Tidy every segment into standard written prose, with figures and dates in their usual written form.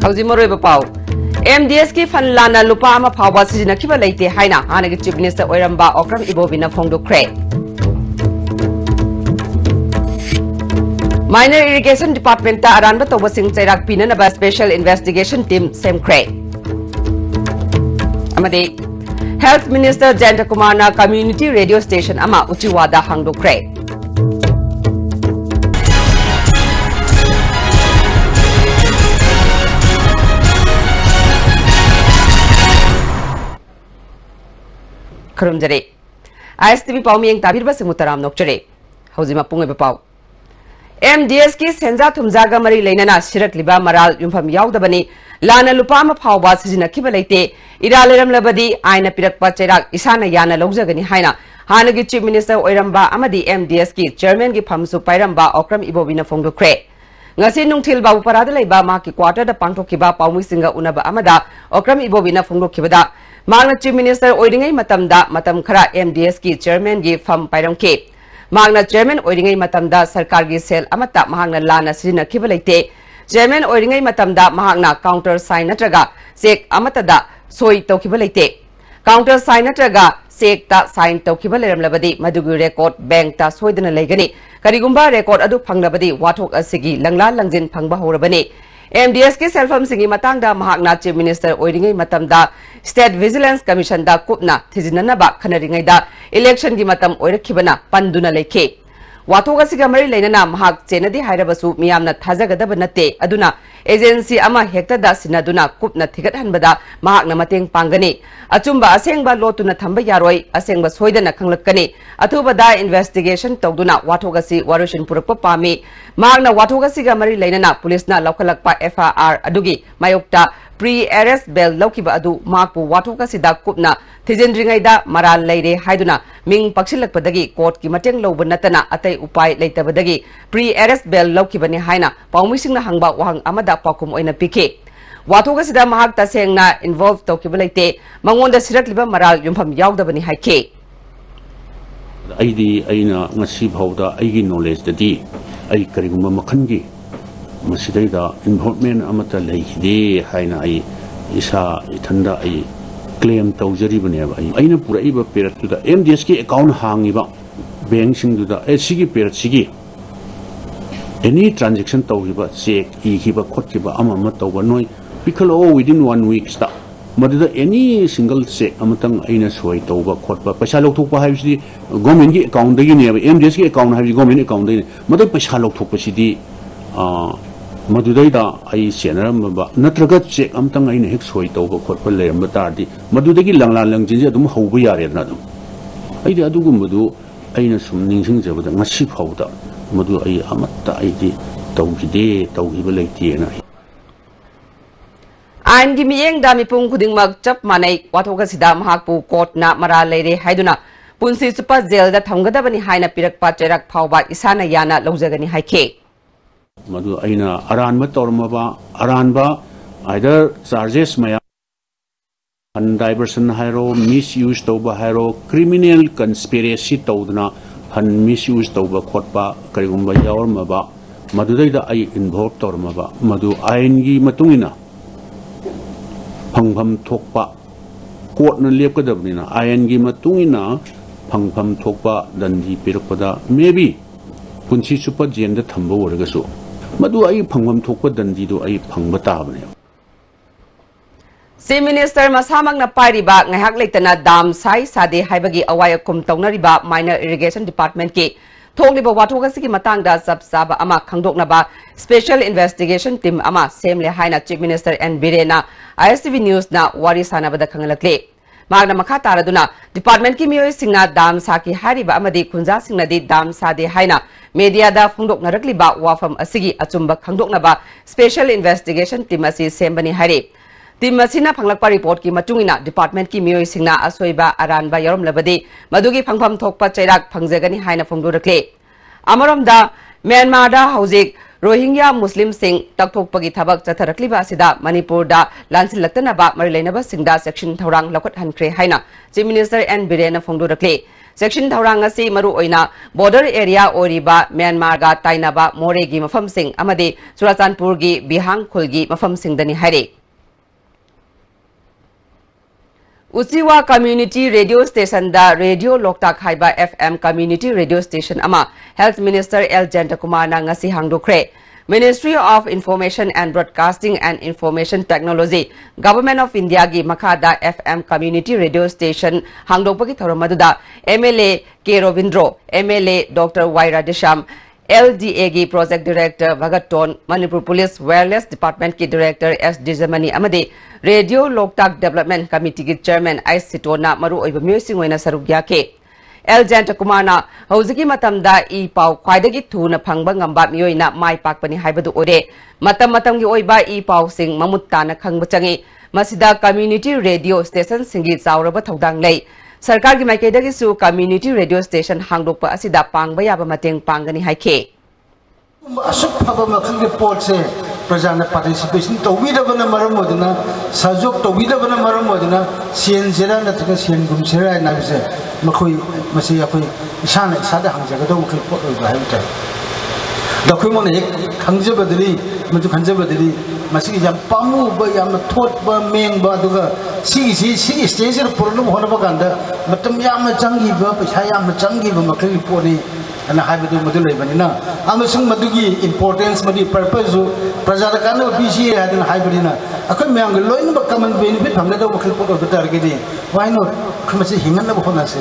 Hauji Moroi Bapau MDS ki fan lana lupa ama phawba sijina kiba leite haina hanagi chief minister oiramba okram ibobina phongdo kre Minor Irrigation Department ta aranba toba sing chairak pinana ba special investigation team sem kre amade Health Minister Jayanta Kumar na community radio station ama uchiwada hangdo kre Karumjare ISTV Paumi yang tabir ba semutaram nokjare Hauzima pungai bapau MDS ki senja thumjaga mari leinana sirak liba maral yumpham yaudabani lana lupama phawba sijina kiba leite iraleram labadi aina pirakpa chairak isana yana logjagani haina hanagi chief minister oiramba amadi MDS ki chairman ki phamsu pairamba okram ibobina phongdo kre ngasi nungthil babu parada leiba ma ki quarter da pangthokiba paumi singa unaba amada okram ibobina phongdo kibada Magna Chief Minister Oiringai Matamda Matam Khara MDS ki chairman gi fam pairangke Magna chairman Oiringai Matamda Sarkar gi sel amata mahangna lana sirina kibalaite chairman Oiringai Matamda mahangna counter sign natraga sek amata da soi tokibalaite counter sign natraga sek ta sign tokibaleram labadi madugu record bank ta soidana legani karigumba record adu phanglabadi wathok asigi langla langjin phangba horabani MDS ki selfam singi matangda mahakna chief minister oiringai matamda state vigilance commission da kupna thijinana ba khanaringai da election gi matam oirakhibana panduna lekhe wathoga siga mari leinana mahak chenadi hairabasu miyamna thajagadaba nate aduna agency ama hekta da sinaduna kupna thigat hanbada mahakna mateng pangani achumba asengba lotuna thamba yaroi asengba soidana khanglakkani athubada investigation tawduna wathoga si warushin purakpa pami mahakna wathoga siga mari leinana police na laukalakpa FIR adugi mayokta pre-arrest bail laukiba adu makpu wathoga sida kupna thijendringaida maral leire haiduna ming paksilakpadagi court ki mateng loba natana atai upai leitabadagi pre-arrest bail laukibani haina paumishingna hangba wahang amada pakum oina pike wathoga sida mahak tasengna involved tokibalaite mangonda sirakliba maral yumpham yaudabani haike aidi aina ngasi bhawda aigi knowledge dadi ai karigumba makhangi Masidayda involvement amata leihide haina ai isa ithanda ai claim tawjari bane ba aina pura iba perat da MDS ki account hangiba bank sing da sigi perat sigi any transaction tawgiba check ikiba khotkiba amama tawba noi pikalo within 1 week sta madda any single check amatang aina soi tawba khotba paisa lokthokpa haibisi government ki account dagi ne MDS ki account haibisi government account dagi madda paisa lokthokpa sidi Madudayda ay senaram ba natraga check amtang ay hek soi tawba khotpa leramba tardi madudagi langlan langjin adum hauba yare na dum ay di adugumadu ayna sum ningsing jabada ngasi phawda madu ay amatta ay di tawgide tawgiba leite na Ain gi miyeng dami pung kuding mag chap manai wathoga sida mahakpu court na mara leire haiduna punsi super jail da thamgadabani haina pirakpa cherak phawba isana yana lojagani haike Madu aina aranba tormaba aranba either charges maya diversion hairo misuse tawba hairo criminal conspiracy tawdna han misuse tawba khotpa karigumba yawarmaba madudayda ai involve tormaba madu aingi matungina phangpham thokpa court na lepkadabnina aingi matungina phangpham thokpa dandi pirakpada maybe punchi super jenda thamba waragasu Madu ay pangwam thokpa dandi do ay pangba tabane Si Minister masamang na pariba ngahak leitana dam sai sade haibagi awaya kum tawnariba Minor Irrigation Department ki thongliba wathoga sigi matangda sabsaba ama khangdoknaba Special Investigation Team ama semle haina Chief Minister N Birena ISTV News na wari sanabada khangalakle Magna makha taraduna department ki miyoi singna dam saki hariba amadi khunja singnadi dam sade haina media da phungdok narakliba wafam asigi achumba khangdoknaba special investigation team asi sembani hari team asina phanglakpa report ki matungina department ki miyoi singna asoiba aranba yarom labadi madugi phangpham thokpa chairak phangjagani haina phongdorakle amaromda Myanmar da hojik Rohingya Muslim Singh takthokpagi thabak chatharakliba asida Manipur da lansilaktanaba marilainaba singda section thorang lakot hankre haina Chief Minister N Birena phongdorakle Section Thorang asi maru oina border area oriba Myanmar ga tainaba Moregi mafam sing amadi Churachandpur gi Bihang khulgi mafam sing dani haire. Uchiwa Community Radio Station da Radio Loktak Haiba FM Community Radio Station ama Health Minister L. Jantakumar na ngasi hangdokre. Ministry of Information and Broadcasting and Information Technology, Government of India gi Makada FM Community Radio Station hangdokpagi thoromaduda MLA K. Rovindro, MLA Dr. Y. Radisham, LDA gi Project Director Bhagaton, Manipur Police Wireless Department ki Director S. Dijamani amadi Radio Loktak Development Committee ki Chairman I. Sitona maru oiba music wena sarugya ke. L. Jantakumar na hoziki matamda I pau khwaidagi thuna phangba ngamba miyoina mai pakpani haibadu ore matam gi oiba I pau sing mamutta khangba changi masida community radio station singi chauraba thodang lei sarkar gi maikaidagi su community radio station hangdokpa asida pangba yaba mateng pangani haike asuk phaba makhang ge pot se prajana participation to widabana maram modina sajok to widabana maram modina sien jera na thika sien gum sera na se makhoi masi akhoi isana isada hangjaga do makhoi pot oi ba haita dakhoi mon ek khangje badali maju khangje badali masi jam pamu ba yam thot ba meng ba duga si stage er problem hona ba ganda matam yam changi ba paisa yam changi ba makhoi poni ana haibadu modulai banina amasung madugi importance madi purpose prajada kana bisi hadin haibadina akai myang loin ba common benefit hamle do makhil pot betar gidi why not khamasi himan na bhona se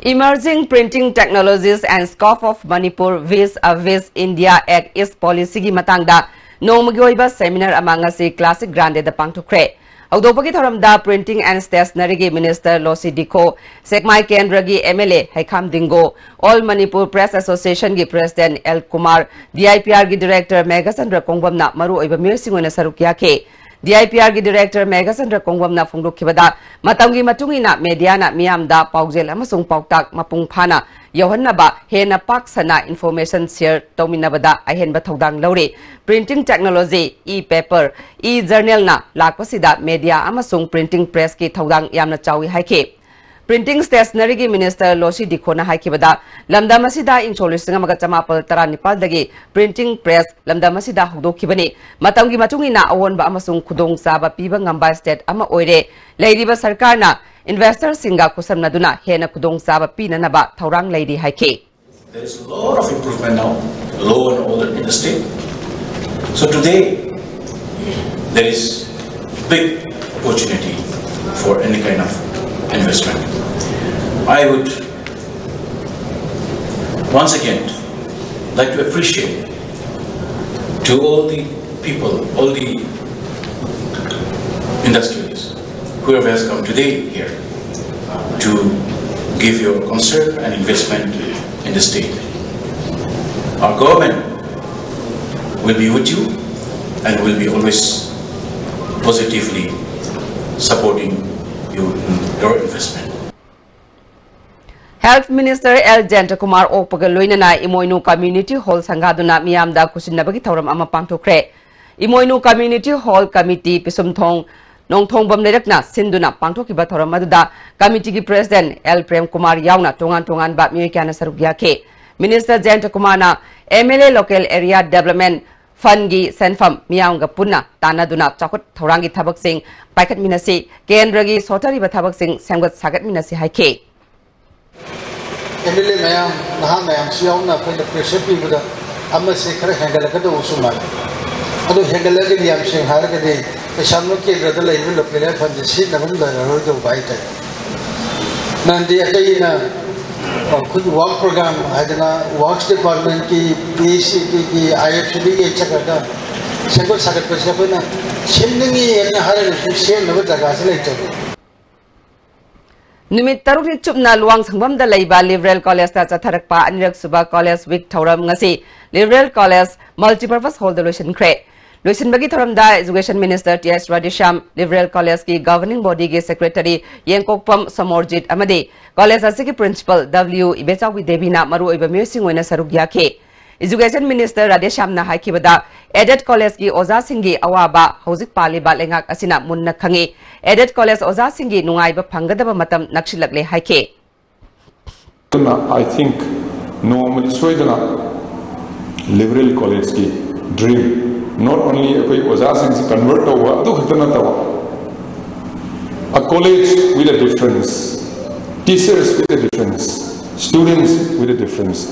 Emerging Printing Technologies and Scope of Manipur vis-a-vis India Act East Policy gi matangda nomagi oiba seminar amanga se classic grande da pangthokre Audopagi Thoramda Printing and Stationery Minister Losi Diko, Sekmai Kendra gi MLA Haikam Dingo, All Manipur Press Association gi President L. Kumar, DIPR gi Director Megasandra Kongwamna Maru Iba Mirsingona Sarukia Ke, DIPR gi Director Megasandra Kongwamna Fungdo Kibada, Matangi Matungina Mediana Miamda Paugzel Amasung Pauktak Mapung Pana, Yohanaba, Hena Paksana Information Share Tominabada, Ahen Batodang Lori, Printing Technology, e-paper, e-journal na, Lakosida, Media, Amasung Printing Press ki Todang Yamna Chawi Haike. Printing Stationery ki Minister Losi Dikona Haikibada, Lamda Masida in Cholisanga Magatama Taranipal Dagi, Printing Press, Lamda Masida Hudo Kibani, Matangi Matungina Awon Ba Amasung Kudong Saba Piba Ngamba State Ama Oire, Lady Basarkana, Investor Singa Kusam Naduna, Hena Kudong Saba Pina Naba, Taurang Lady Haike. There is a lot of improvement now, law and order in the state. So today, there is big opportunity for any kind of investment. I would once again like to appreciate to all the people, all the industrialists who have come today here to give your concern and investment in the state. Our government will be with you and will be always positively supporting you in your investment. Health Minister L. Jantakumar Opagaloinana Imoinu Community Hall Sangaduna Miamda Kusinabaki Tauram Ama Pangtokre. Imoinu Community Hall Committee Pisumthong Nongthong Bamlerakna Sinduna Pangtokiba Tauramada Committee ki President L. Prem Kumar Yauna Tongan Bat Miyakana Sarugyake. Minister Jantakumar na MLA Local Area Development Fungi Senfam Mianga Puna Tanaduna Chakut Taurangi Tabak Singh Paikat Minasi Kendragi Sotari Batabak Singh Sangat Sagat Minasi Haike. MLA Mayam, Nahamayam, Siona, for the pressure people, Amma Sekre Hangalaka Usuma. Although Hangalaka Yam Sing Haragadi, the Shamuki brother level of Pillar from the seat of the road of White. Nandi Akaina could work program, Hadana, Works Department, PCP, IFCB, etc. Second Sagat Pesapuna, Shindingi and Harry, same with the Gaselator. Numit taruk chupna luang sangbam da leiba Liberal College ta chatharakpa anirak suba College week thoram ngasi Liberal College multipurpose hall delusion kre luisin bagi thoram da Education Minister T.S. Radisham Liberal College ki governing body ki secretary Yengkokpam Samorjit amadi college asiki principal W Ibechawi Devi na maru oiba musing oina sarugya ke Education Minister Radisham na haikibada added college की ओजा सिंगी अवाबा हौजिक पालिबा लेंगाक असिना Munna खंगे added college ओजा सिंगी नुंगाइबा फंगदबा मतम नक्सिलकले हाइखे I think normally soidana liberal college ki dream not only koi oza sing convert over adu khatana tawa a college with a difference, teachers with a difference, students with a difference.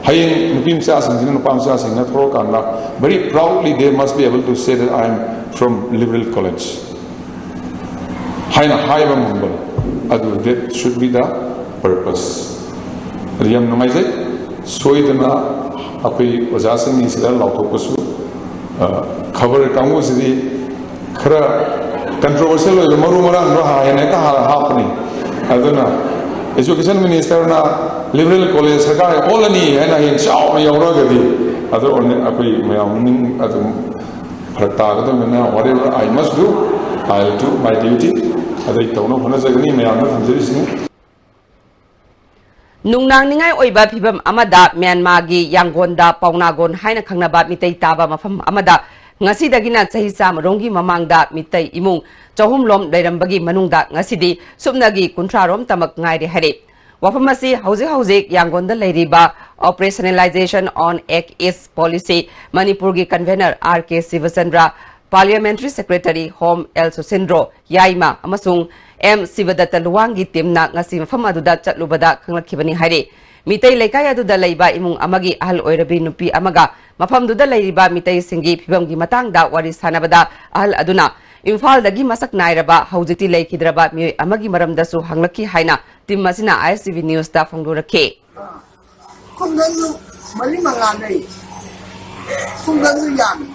Hayeng nupim sa sing nupam sa sing na thro kanna very proudly they must be able to say that I am from liberal college. Hayna hayba mumble adu that should be the purpose. Riyam numai jai soidana apai oza sing ni sida lautopasu khabar kamu sidi khara controversial hoy maru marang ro ha ene ka hapni aduna education minister na liberal college sarkar all ani ena hin chao yawra gadi adu on apai mayam ning adu phrakta gadu mena whatever I must do I'll do my duty adai tawna hona jagani mayam na thamjiri sing Nungnang ningai oiba phibam amada Myanmar gi Yangonda Paungnagon haina khangnaba mitei taba mafam amada ngasi dagina chahi sam rongi mamangda mitei imung chahum lom leirambagi manungda ngasi di subnagi kunthra rom tamak ngai re hare wafamasi hauze Yangonda leiriba operationalization on Act East policy Manipur gi convener RK Sivasandra Parliamentary Secretary Home El Susindro Yaima amasung M Sivadata Luwangi timna ngasi mafam aduda chatlubada khanglakibani hare mitei lekai aduda leiba imung amagi ahal oirabi nupi amaga mafam duda leiriba mitei singi phibamgi matangda wari sanabada ahal aduna Imphal dagi masak nairaba haujiti leikidraba mioi amagi maramdasu hanglaki haina tim masina ICV News da phongdurake khungdanu mali manganai khungdanu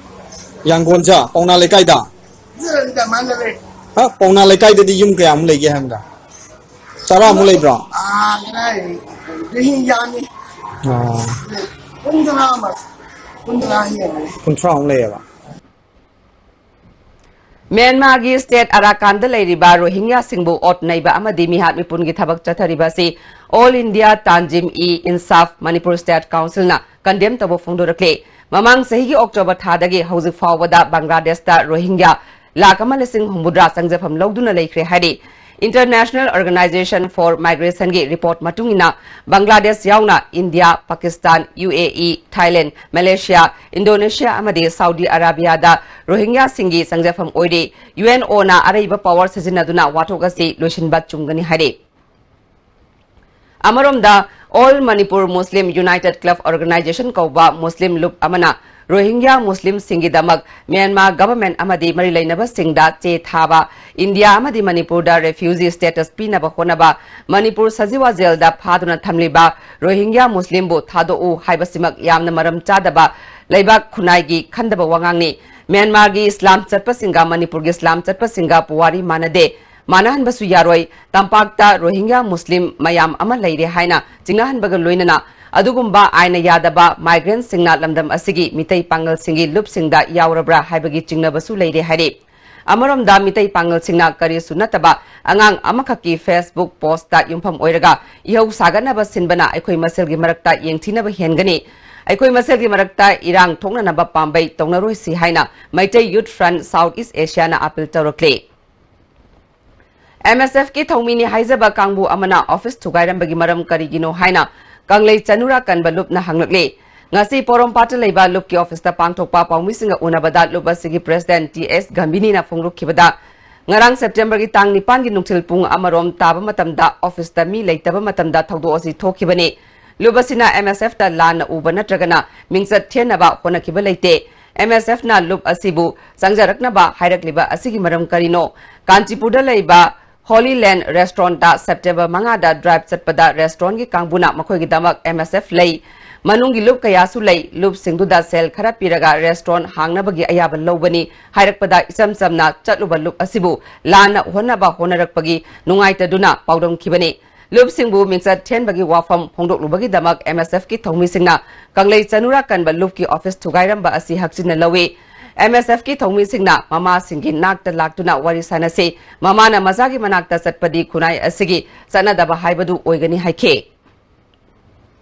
Yangonja Paungna lekai da ziranda manale ha Paungna lekai de yum kaya mu lege hamda sara mu lei bra ngai dehin yani kundra mas kundra mu lei ba Myanmar gi state Arakan da leiriba Rohingya singbu ot naiba amadi mihat mipun gi thabak chathariba si All India Tanjim Insaf Manipur State Council na condemn tabo phongdorakle mamang sahi gi October thadagi hauzik fawada Bangladesh ta Rohingya lakama lesing humudra sangjafam lawduna leikre hari International Organization for Migration gi report matungina Bangladesh yauna India, Pakistan, UAE, Thailand, Malaysia, Indonesia amadi Saudi Arabia da Rohingya singi sangjafam oide UNO na araiba power sajinaduna watogasi loishinba chungani hari Amaromda All Manipur Muslim United Club Organization kauba Muslim Loop amana Rohingya Muslim singi damak Myanmar government amadi mari lainaba singda che thaba India amadi Manipur da refugee status pinaba honaba Manipur sajiwa jail da phaduna thamliba Rohingya Muslim bu thado u haibasimak yamna maram chadaba laibak khunai gi khandaba wangangni Myanmar gi Islam chatpa singa Manipur gi Islam chatpa singa puwari manade Manahan basu yaroi tampakta Rohingya Muslim mayam ama leire haina jingnahan baga loinana adugumba aina yadaba migrant singna lamdam asigi mitei pangal singi lup singda yaurabra haibagi jingna basu leire hari Amaramda mitei pangal singna kari sunataba angang amakaki Facebook post ta yumpham oiraga ihau saganaba sinbana aikoi maselgi marakta yengthina ba hengani aikoi maselgi marakta irang thongna naba pambai tongnaroi si haina Maitai Youth Front Southeast Asia na appeal tawrakle MSF ki thongmini haizaba kangbu amana office thugairambagi maram karigino haina kanglei chanura kanba lup na hanglakle ngasi porom pata leiba lup ki office ta pangthokpa pawmisinga unabada lup asigi president TS Gambini na phongrukkhibada ngarang September gi tang 9 gi nungthil pung amarom taba matamda office ta mi leitaba matamda thawdo asi thokhibani lup asina MSF ta lana uba natragana mingsat thenaba honakhiba leite MSF na lup asibu sangjaraknaba hairakliba asigi maram karino Kanchipurda leiba Holy Land Restaurant da September mangada drive chatpada restaurant gi kangbuna makhoi gi damak MSF lei manungi lup kaya su lei lup singduda sel khara piraga restaurant hangna bagi ayaba lobani hairakpada isam samna chatluba lup asibu lana honaba honarakpagi nungaita duna paudom khibani lup singbu mingsa ten bagi wafam hongdok lubagi damak MSF ki thongmi singna kanglei chanura kanba lup ki office thugairamba asi hakchina lawi MSF ki thongmi singna mama singi nakta laktuna wari sanase mama na mazagi manakta satpadi khunai asigi sanadaba haibadu oigani haike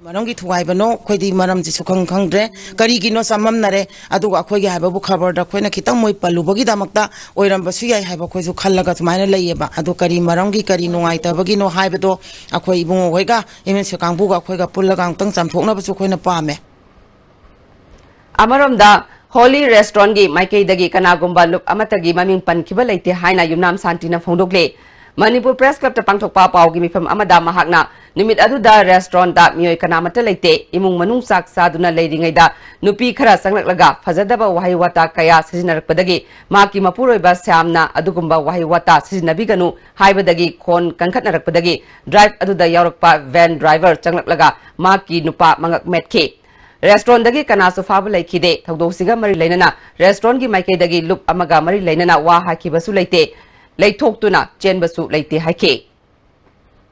Marangi Tuaibano, Quidi Maram Sukang Kangre, Karigino Samamnare, Adu Akoya have a book cover, the Quena Kitamoi Palubogi Damakta, or Rambasuya have a Kozu Kalagat Mina Layeba, Adukari Marangi Karino Aita, Bagino Hibedo, Akoibu Wega, even Sukambuga, Quega Pulagang, some Pona Suquena Pame. Amaramda, Holy Restaurant gi Maikei dagi Kanagumba look Amatagi Maming Pankibalate Haina Yunam Santina Fondogle. Manipur Press Club to Pangtok Papa Gimi from Amada Mahagna, Nimit Aduda Restaurant that Mio Kanamata Late, Imung Manung Sak Saduna Lady Nida, Nupi Kara Sanglaga, Fazadaba Wahiwata Kaya, Sinar Padagi, Maki Mapuro Basamna, Adugumba Wahiwata, Sisinabiganu, Haibadagi, Kon Kankana Padagi, Drive Aduda Yorokpa Van Driver, Changlaka, Maki Nupa Mangak Metke. Restaurant dagi Kanaso Fabulai Kide, Tagdosiga Mari Lenana, Restaurant gi Maike dagi Loop Amaga Mari Lenana, Wahaki Basulate. Lay talk to na Chen Basu like the hike.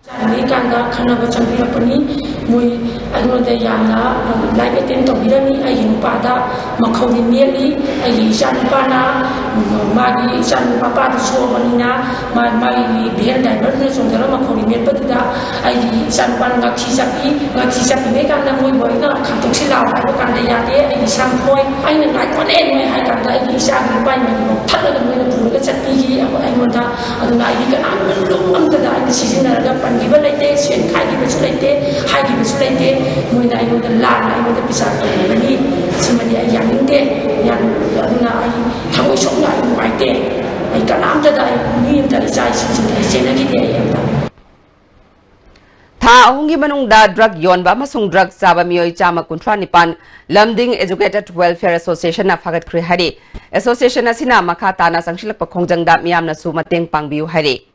Kanda Kanaba Championi, Mui, I know the Yana, like a tent of Birani, I in Pada, Makoni Meli, I Shanpana, Magi, Shan Papa, the Somanina, my behind divergence on the Ramakoni Melpata, I Shanpan Gachisapi, Gachisapi, Megana, Muina, Katoxila, Kandayade, and some point, I know like one end, I can die, Shan by my Tata, the Purgati, I want to, and I can look under the season. Give a late, and I give a late, I give a late, when I know the land, I know the Pisa, somebody a young day, young, how we show like my day. I can after that, me and the size of the Senate. Tha Hungi Manungda drug yon ba masung drug saba miyoi chama kuntra nipan Lamding Educated Welfare Association na fagat kri hari. Association na sina makata na sangshilak pakongjang da miyam na su mateng pangbiu hari.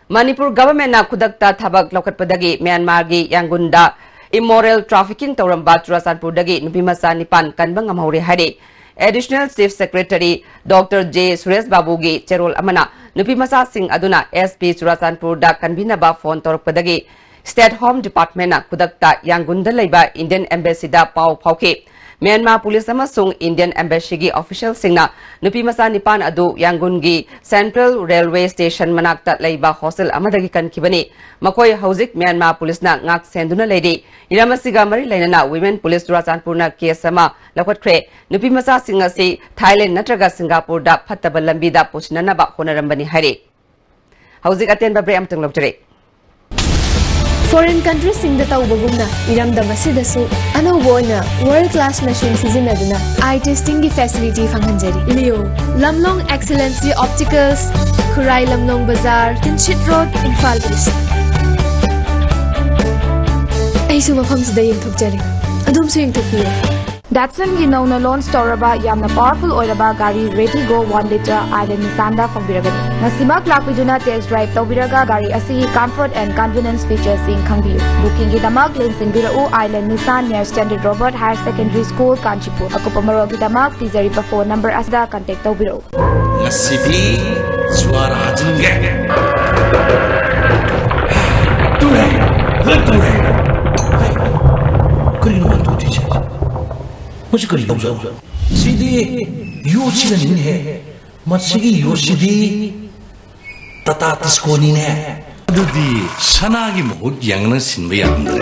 Manipur government na kudakta thabak lokat padagi Myanmar gi Yangunda immoral trafficking tawramba Churasanpur dagi nupimasa nipan kanbang amhauri hari. Additional Chief Secretary Dr. J. Suresh Babu gi Cherol Amana nupimasa sing aduna SP Churasanpur da kanbinaba phone torok padagi State Home Department na kudakta Yangunda laiba Indian Embassy da pau phauke. Myanmar Police amasung Indian Embassy gi official singna nupimasa nipan adu Yangon gi Central Railway Station manakta laiba hostel amadagi kankibani makoi hauzik Myanmar Police na ngak senduna lady iramasiga mari lainana Women Police Churasanpur na case ama lakwat kre nupimasa singa si Thailand natraga Singapore da phattaba lambi da pusnana ba honarambani hari hauzik aten ba bre amtang lokjare. Foreign countries sing the Taubagumna, Iram Damasidasu, Anawona, world class machine season aduna, eye testing facility Fanganjari. Leo, Lamlong Excellency Opticals, Kurai Lamlong Bazaar, Tinchit Road, Infal East. Aisuma Pums Day in Tukjari. Adum Swing Tuki. Datsun Ginona Loan Storaba Yamna Powerful Oilaba Gari Ready Go 1 liter Island Nisanda from Biragani. Nasima Klapiduna Test Drive Tobiraga Gari Asi comfort and convenience features in Kangview. Booking Gidamak links in Birau Island Nissan near Standard Robert Higher Secondary School, Kanchipur. Akupamaro Gidamak, please refer phone number Asda contact Tobiro. Nasiti Swara Junge. Ture. मुझे करी लग जाओ सीधी योची नहीं है मत्स्यगी योची तता तिस्कोनी ने अदुदी सनागी मुहुत Yangon सिंबे अंदर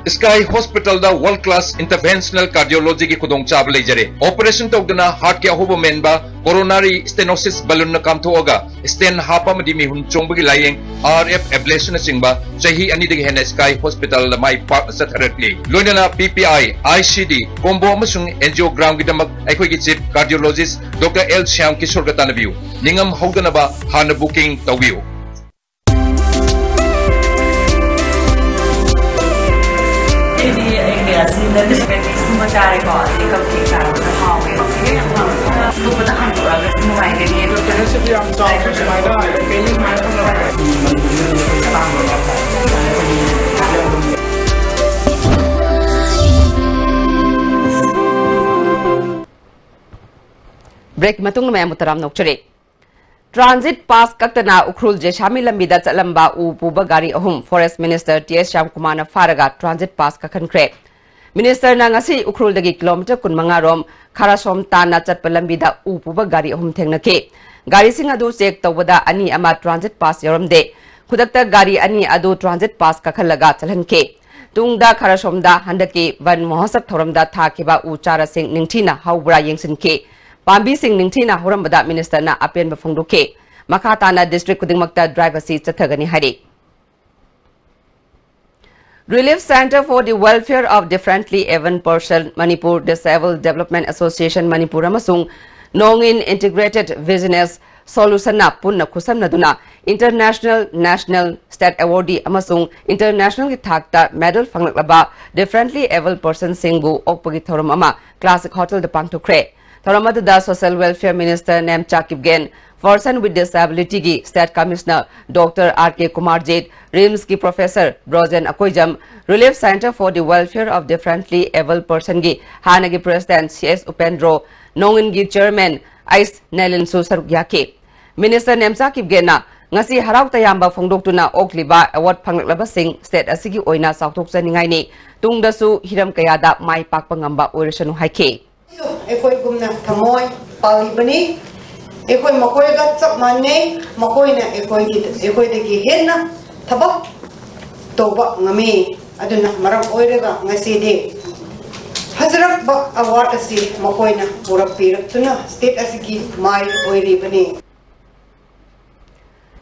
Sky Hospital da world class interventional cardiology ki khudong chab lei jare operation tawdana heart ke ahobo menba coronary stenosis balloon na kam thoga stent hapa madi mi hun chongbagi layeng RF ablation singba chahi ani degi hena Sky Hospital la mai pa satharatli loinana PPI ICD combo amasung angiogram gidamak aikoi ki chief cardiologist Dr. L Shyam Kishore gatanabiu ningam hawdana ba hana booking tawbiu Break matung na mutaram nokchare. Transit pass kaktana ukrul jeshami lambida chalamba upuba gari ahum Forest Minister T.S. Shyamkumar na faraga transit pass kakhankre. Minister na ngasi ukrul dagi kilometer kun mangarom karasom tana chatpalambida upuba gari ahum thengnake. Gari sing adu check tawbada ani ama transit pass yoramde. खुदक्ता गाड़ी अनि अदु transit pass कखलगा चलहनके तुंगदा खरसोमदा हंदकी one महोत्सव थोरमदा थाकिबा उ चारासिंग निंगथीना हाउब्रा येंगसिनके पांबीसिंग निंगथीना होरमबदा मिनिस्टरना अपेनबा फोंदोके मखाताना district खुदिंगमक्ता drive असि चथगनी हारि Relief Center for the Welfare of Differently Abled Person Manipur Disabled Development Association Manipur amasung Nongin Integrated Business Solution na punna khusamnaduna International National State Awardee amasung International ki thakta medal phanglaba Differently Abled Person singbu okpagi thoram ama Classic Hotel de pangthokre thoramadu da Social Welfare Minister Nem Chakibgen Person with Disability ki State Commissioner Dr. R.K. Kumarjit, RIMS ki Professor Brozen Akoijam, Relief Center for the Welfare of Differently Abled Person ki Hanagi President C.S. Upendro, Nongin ki Chairman Ice Nelin Susar Yake. Minister Nemsa Kibgena, ngasi haraw tayamba phongdoktuna okliba award phanglaba sing state asigi oina sautok saningai ni tungdasu hiram kayada mai pakpa ngamba oirasanu haike. Ekoi gumna thamoi palibani ekoi makoi ga chap manne makoi na ekoi de ki henna thabak toba ngame aduna maram oirega ngasi de hazrat ba award asi makoi na pura pirak tuna state asigi mai oiri bani.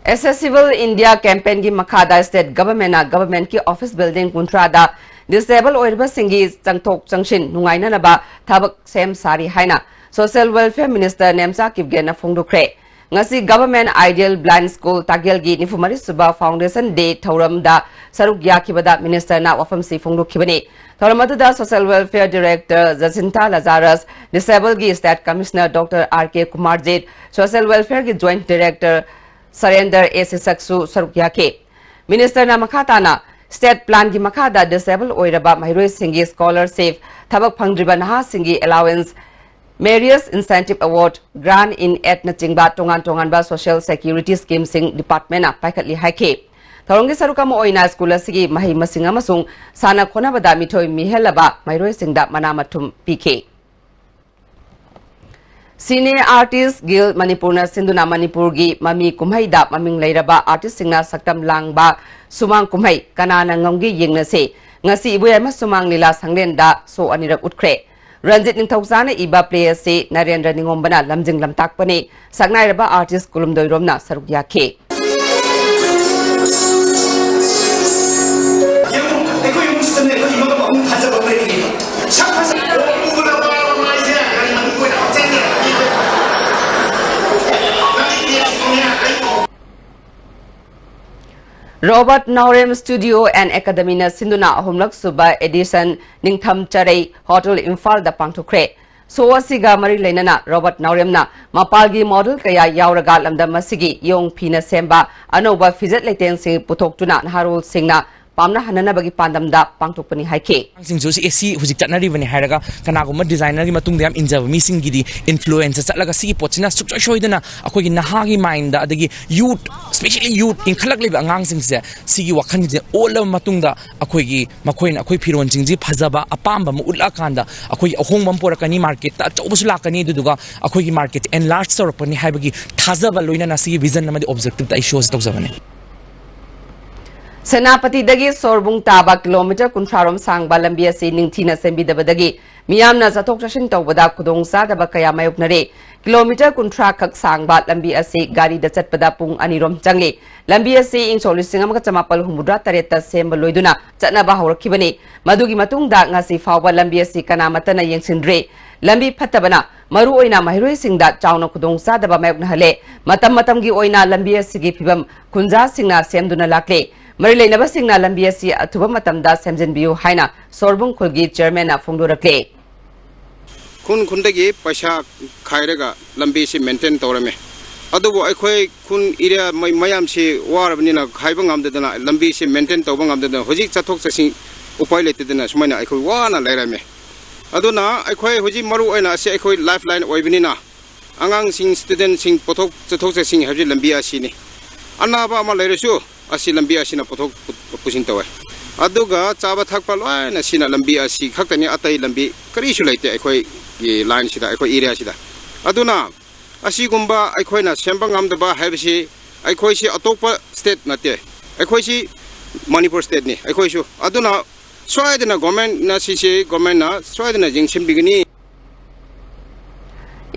Accessible India campaign ki makhada state government ki office building kuntrada disabled oirba singi changthok changshin nungaina naba thabak sem sari haina Social Welfare Minister Nemsa Kibgena phongdokre ngasi Government Ideal Blind School Tagyal gi Nifumari Suba Foundation Day thoram da saruk yakibada minister na wafam si phongdokhibani thoramadu da Social Welfare Director Jacinta Lazarus Disabled gi State Commissioner Dr. R.K. Kumarjit Social Welfare gi Joint Director Surrender A. Saksu saruk yake Minister na makhatana State Plan ki makhada Disabled oiraba mahiroi singi scholarship thabak phangdriba naha singi allowance Marius Incentive Award Grant in Ethnic Jingba Tongan ba Social Security Scheme Sing Department na paikatli haike. Tharongi saruka mo oina school asigi mahi masing amasung sana khona bada mithoi mihelaba mairoi singda manamathum PK. Senior Artist Guild Manipur na Sinduna Manipur gi mami kumhaida maming leiraba artist singna saktam langba sumang kumhai kanana ngongi yingna se ngasi ibuya ma sumang lila sanglen da so anirak utkre. Ranjit Ningthauksana iba player se Narendra Ningombana lamjing lamtakpani saknairaba artist kulumdoiromna saruk yake. Robert Naurem Studio and Academy na Sinduna Humlak Suba Edition Ningtham Charai Hotel Imphal da pangthokre so asiga mari leinana Robert Naurem na mapalgi model kaya yauraga lamda masigi yong phina semba anoba fizet leiteng se putoktuna Harul Singna pamna hanana bagi pandamda pangthokpani haike sing jo si hujik chatnari bani hairaga kanaguma designer gi matung dam injab mi sing gi di influencer chatlaga si pochina sukcha shoidana akoi gi naha gi mind da adagi youth especially youth in khalak leba angang sing se si gi wakhan gi olam matung da akoi gi makoin akoi phiron jing ji phajaba apamba mu ula kanda akoi ahong mam porakani market ta chobus lakani duduga akoi gi market enlarge sorpani haibagi thajaba loina na si vision namadi objective da shows tawjabane Senapati dagi sorbung taba kilometer kuncharom sangba lambi asi ningthina sembi dabadagi miyamna zatok chashin tawbada khudong sa daba kaya mayoknare kilometer kuntra khak sangba lambi asi gari da chatpada pung anirom changli lambi asi ing solising amaka chamapal humudra tareta semba loiduna chatnaba hawrakhibani madugi matungda ngasi fawba lambi asi kanamata na yengsindre lambi phatabana maru oina mahiroi singda chawna khudong sa daba mayokna hale matam gi oina lambi asi gi phibam kunja singna semduna lakle Marilay na basing na lambi asi atuba matamda semjin biu haina sorbung khulgi chairman na phongdorakle kun khundagi paisa khairaga lambi si maintain tawrame adubo aikhoi kun area mayam si warabni na khaiba ngamdedana lambi si maintain tawba ngamdedana hojik chathok chasing upai letedana sumaina aikhoi wana lairame aduna aikhoi hoji maru oina si aikhoi lifeline oibini na angang sing student sing pothok chathok chasing haji lambi asi ni anaba ama lairesu asi lambi asi na pothok pusin tawai aduga chaba thakpa loi na sina lambi asi khaktani atai lambi kari su laite aikhoi gi line sida aikhoi area sida aduna asi gumba aikhoi na sembang amdaba haibsi aikhoi si atopa state nate ꯑꯩꯈꯣꯏꯁꯤ ꯃꯅꯤꯄꯨꯔ ꯁ꯭ꯇꯦꯠꯅꯤ ꯑꯩꯈꯣꯏꯁꯨ ꯑꯗꯨꯅ ꯁ꯭ꯋꯥꯏꯗꯅ ꯒꯣꯔꯃꯦꯟꯅ ꯁꯤꯁꯤ ꯒꯣꯔꯃꯦꯟꯅ ꯁ꯭ꯋꯥꯏꯗꯅ ꯌꯦꯡꯁꯤꯟꯕꯤꯒꯅꯤ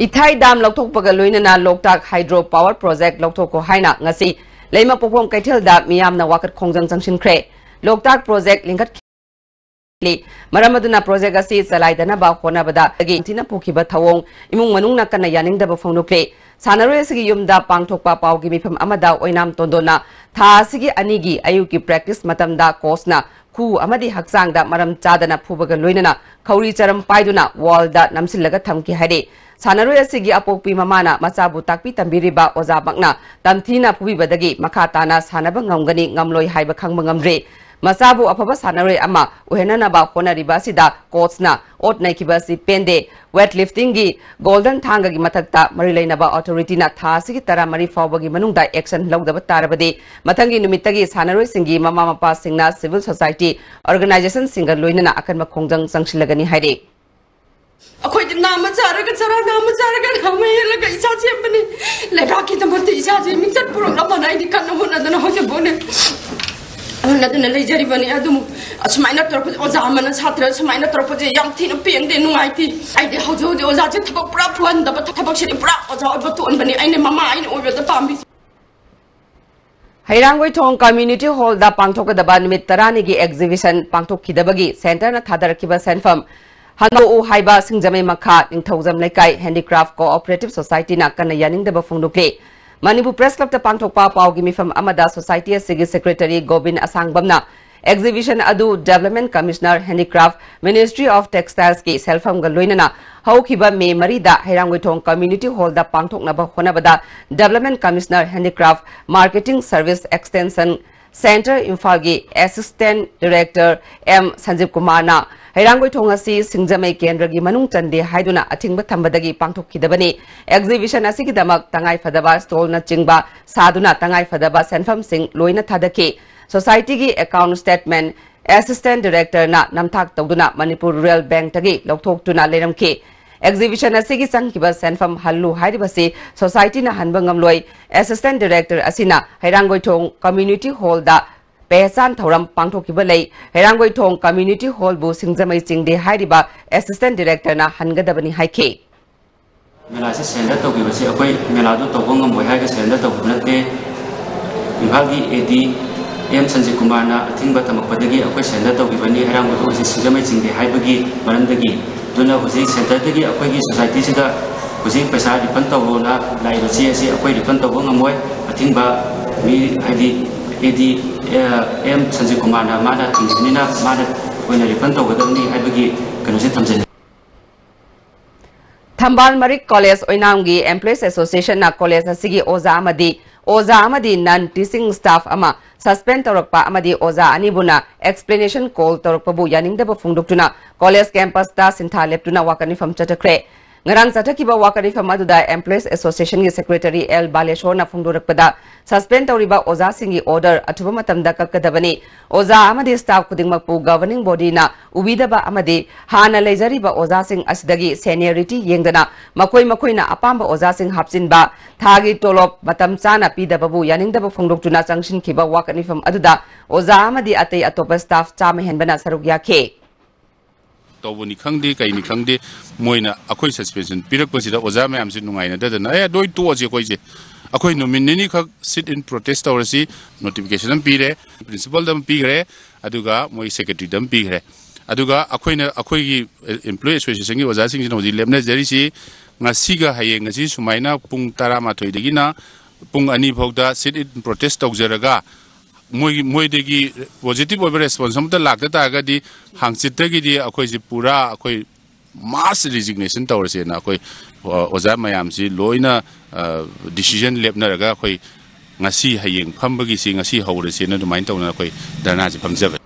ꯏꯊꯥꯏ ꯗꯥꯝ ꯂꯧꯊꯣꯛꯄꯒ ꯂꯣꯏꯅꯅ ꯂꯣꯛꯇꯥꯛ ꯍꯥꯏꯗ꯭ꯔꯣ power project ꯂꯧꯊꯣꯛꯀꯣ ꯍꯥꯏꯅ ꯉꯁꯤ ꯂꯩꯃ ꯄꯣꯛꯐꯝ ꯀꯩꯊꯦꯜꯗ ꯃꯤꯌꯥꯝꯅ ꯋꯥꯀꯠ ꯈꯣꯡꯖꯪ ꯆꯪꯁꯤꯟꯈ꯭ꯔꯦ ꯂꯣꯛꯇꯥꯛ ꯄ꯭ꯔꯣꯖꯦꯛ ꯂꯤꯡꯈꯠ ꯃꯔꯝ ꯑꯗꯨꯅ ꯄ꯭ꯔꯣꯖꯦꯛ ꯑꯁꯤ ꯆꯂꯥꯏꯗꯅꯕ ꯍꯣꯠꯅꯕꯗ ꯊꯤꯅ ꯄꯨꯈꯤꯕ ꯊꯧꯑꯣꯡ ꯏꯃꯨꯡ ꯃꯅꯨꯡꯅ ꯀꯟꯅ ꯌꯥꯅꯤꯡꯗꯕ ꯐꯣꯡꯗꯣꯛꯈ꯭ꯔꯦ ꯁꯥꯟꯅꯔꯣꯏ ꯑꯁꯤꯒꯤ ꯌꯨꯝꯗ ꯄꯥꯡꯊꯣꯛꯄ ꯄꯥꯎꯒꯤ ꯃꯤꯐꯝ ꯑꯃꯗ ꯑꯣꯏꯅꯥꯝ ꯇꯣꯟꯗꯣꯟꯅ ꯊꯥ ꯑꯁꯤꯒꯤ ꯑꯅꯤꯒꯤ ꯑꯌꯨꯛꯀꯤ ꯄ꯭ꯔꯦꯛꯇꯤꯁ ꯃꯇꯝꯗ ꯀꯣꯆꯅ ꯈꯨ ꯑꯃꯗꯤ ꯍꯛꯆꯥꯡꯗ ꯃꯔꯝ ꯆꯥꯗꯅ ꯐꯨꯕꯒ ꯂꯣꯏꯅꯅ ꯈꯧꯔꯤ ꯆꯔꯝ ꯄꯥꯏꯗꯨꯅ ꯋꯥꯜꯗ ꯅꯝꯁꯤꯜꯂꯒ ꯊꯝꯈꯤ ꯍꯥꯏꯔꯦ ꯁꯥꯟꯅꯔꯣꯏ ꯑꯁꯤꯒꯤ ꯑꯄꯣꯛꯄꯤ ꯃꯃꯥꯅ ꯃꯆꯥꯕꯨ ꯇꯥꯛꯄꯤ ꯇꯝꯕꯤꯔꯤꯕ ꯑꯣꯖꯥꯃꯛꯅ ꯇꯝꯊꯤꯅ ꯐꯨꯕꯤꯕꯗꯒꯤ ꯃꯈꯥ ꯇꯥꯅ ꯁꯥꯟꯅꯕ ꯉꯝꯒꯅꯤ ꯉꯝꯂꯣꯏ ꯍꯥꯏꯕ ꯈꯪꯕ ꯉꯝꯗ꯭ꯔꯦ ꯃꯆꯥꯕꯨ ꯑꯐꯕ ꯁꯥꯟꯅꯔꯣꯏ ꯑꯃ ꯑꯣꯏꯍꯟꯅꯅꯕ ꯍꯣꯠꯅꯔꯤꯕ ꯑꯁꯤꯗ ꯀꯣꯆꯅ ꯑꯣꯠ ꯅꯩꯈꯤꯕ ꯑꯁꯤ ꯄꯦꯟꯗꯦ ꯋꯦꯠ ꯂꯤꯐꯇꯤꯡꯒꯤ ꯒꯣꯜꯗꯟ ꯊꯥꯡꯒꯒꯤ ꯃꯊꯛꯇ ꯃꯔꯤ ꯂꯩꯅꯕ ꯑꯣꯊꯣꯔꯤꯇꯤꯅ ꯊꯥ ꯑꯁꯤꯒꯤ 13 ꯐꯥꯎꯕꯒꯤ ꯃꯅꯨꯡꯗ ꯑꯦꯛꯁꯟ ꯂꯧꯗꯕ ꯇꯥꯔꯕꯗꯤ ꯃꯊꯪꯒꯤ ꯅꯨꯃꯤꯠꯇꯒꯤ ꯁꯥꯟꯅꯔꯣꯏꯁꯤꯡꯒꯤ ꯃꯃꯥ ꯃꯄꯥꯁꯤꯡꯅ ꯁꯤꯚꯤꯜ ꯁꯣꯁꯥꯏꯇꯤ ꯑꯣꯔꯒꯅꯥꯏꯖꯦꯁꯟꯁꯤꯡꯒ ꯂꯣꯏꯅꯅ ꯑꯀꯟꯕ ꯈꯣꯡꯖꯪ ꯆꯪꯁꯤꯜꯂꯒꯅꯤ ꯍꯥꯏꯔꯦ अखोई नाम चारगा चरा नाम चारगा नाम हेलगा इसा चेपने लेबाकी तमते इसा जे मिक्सर पुरला बनाई दि कन्न होनदन होजे बोने नदन लेजरी बने अदुम असमाइना तरप ओजा मन छात्र समाइना तरप जे याम थिन पेंदे नुआइति आइदे होजो जे ओजा जे थबक पुरा फुन दब थबक से पुरा ओजा ओब तोन बने आइने मामा आइने ओबद पाम्बि हैरांगोई थोंग कम्युनिटी हॉल दा पांगथोकदबा निमित 10 गी एग्जिबिशन पांगथोखिदबगी सेंटर ना थादरकिबा सेंफम हंगो हाइबा सिंगजमे मखा निंगथौजम लेकाई हैंडीक्राफ्ट कोऑपरेटिव सोसाइटी ना कन्न यानिंगदबा फोंदोक्ले मणिपुर प्रेस क्लब ता पांगथोकपा Pawgi मिफम अमदा society असिगी secretary Gobain असांगबमना exhibition अदु development commissioner handicraft ministry of textiles की सेल्फम ग लोइनना हौखिबा मे मरीदा हैरांगोइथोंग कम्युनिटी हॉल दा पांगथोकनबा होनबदा development commissioner handicraft marketing service extension centre Imphal की assistant director M Sanjeev Kumar ना हैरांगोइथोंग असि सिंगजमै केंद्र की मनुंग चंदे हाइदुना अथिंग थंबदगी पांगथोखिदबनी एग्जिबिशन असिगिदमक तंगाई फदबा स्टॉल न चिंगबा सादुना तंगाई फदबा सेंफम सिंग लोइना थादके सोसाइटी की अकाउंट स्टेटमेंट असिस्टेंट डायरेक्टर ना नमथाक तौदुना मणिपुर रूरल बैंक तगी लौथोक्तुना लेरमखे एग्जिबिशन असिगी संगिबा सेंफम हल्लु हाइरिबसे सोसाइटी ना हनबंगमलोय असिस्टेंट डायरेक्टर असिना हैरांगोइथोंग कम्युनिटी हॉल दा पहचान थौरम पांगथोखिबा लई हैरांगोइथोंग कम्युनिटी हॉल बु सिंगजमै चिंगदे हाइरिबा असिस्टेंट डायरेक्टर ना हनगदबनी हाइखे मेला से सेंडर तौगिबसे अखोय मेला दो तौबंगम बोय हाइगे सेंडर तौबनते इम्फालगी एडी एम संजीव कुमार ना अथिंगबा तमकपदगी अखोय सेंडर तौगिबनी हैरांगोइथोंग से सिंगजमै चिंगदे हाइबगी मरमदगी दुना हुजी सेंटर तगी अखोयगी सोसाइटी सिदा हुजी पैसा रिफंड तौरोना लाइबसी असि अखोय रिफंड तौबो ngमोय अथिंगबा मी आइडी एडी एम संजीव कुमार ना माना थिंगनिना माना ओइना रिफंड तौगदबनी हाइबगी कनोसे थमजन थंबाल मरिक कॉलेज ओइनामगी एम्प्लॉयज एसोसिएशन ना कॉलेज असिगी ओजा अमदी नन टीचिंग स्टाफ अमा सस्पेंड तौरकपा अमदी ओजा अनिबुना एक्सप्लेनेशन कॉल तौरकपबु यानिंगदब फुंगदुक्तुना कॉलेज कैंपस ता सिंथा लेप्तुना वाकनिफम चटख्रे ngarang chathaki ba wakari famaduda employees association gi secretary L Baleshwar na phungdorakpada suspend tawriba oza singi order athuba matamda kakadabani oza amadi staff kudingmak pu governing body na ubidaba amadi hana lejariba oza sing asidagi seniority yengdana makoi na apamba oza sing hapsinba thagi tolop matam chana pidababu yaningdaba phungdoktuna changshin khiba wakani fam aduda oza amadi atei atopa staff chama henbana saruk yakhe तौबनी खंगदे कईनी खंगदे Moina अखोई suspension पिरकपसिदा ओजा ma'am से नुंगाइना ददना ए दोई टोजे कोइजे अखोई नोमिनेनी खक सिट इन प्रोटेस्ट तौरसी नोटिफिकेशन पीरे प्रिंसिपल दम पीगरे अदुगा मोइ सेक्रेटरी दम पीगरे अदुगा अखोइना अखोइगी एम्प्लॉय एसोसिएशन की ओजा सिंग nosy लेबना जरीसी ngasiga hayeng ngasi sumaina pung 12 degina pung ani phogda sit in protest tawjaraga moi degi positive over response amta lagta tagadi hangchitagi di akhoi ji pura akhoi mass resignation tawrse na akhoi oza mayam si loina decision lepna raga akhoi ngasi hayeng phambagi si ngasi hawrese na dumain tawna akhoi dharna ji phamjabe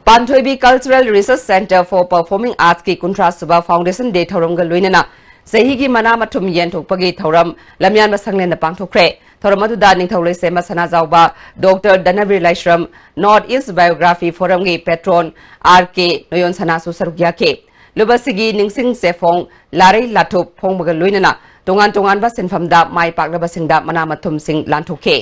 Panthoibi Cultural Research Center for Performing Arts की कुंट्रा सुबह foundation day थौरम ग लोइनना सही की मना मथुम येनथोकपगी थौरम लमयान मसंगलेन पांगथोखरे थौरम अदुदा निंगथौले सेमा सना जाउबा doctor Danvir Laishram north east biography forum की पेट्रोन आरके नोयन सनासु सरुग्याके लुबसिगी निंगसिंग सेफोंग लारै लाथुप फोंबग लोइनना तोंगान तोंगान बा सिनफमदा माइ पाकलबसिंगदा मना मथुम सिंग लांथोखे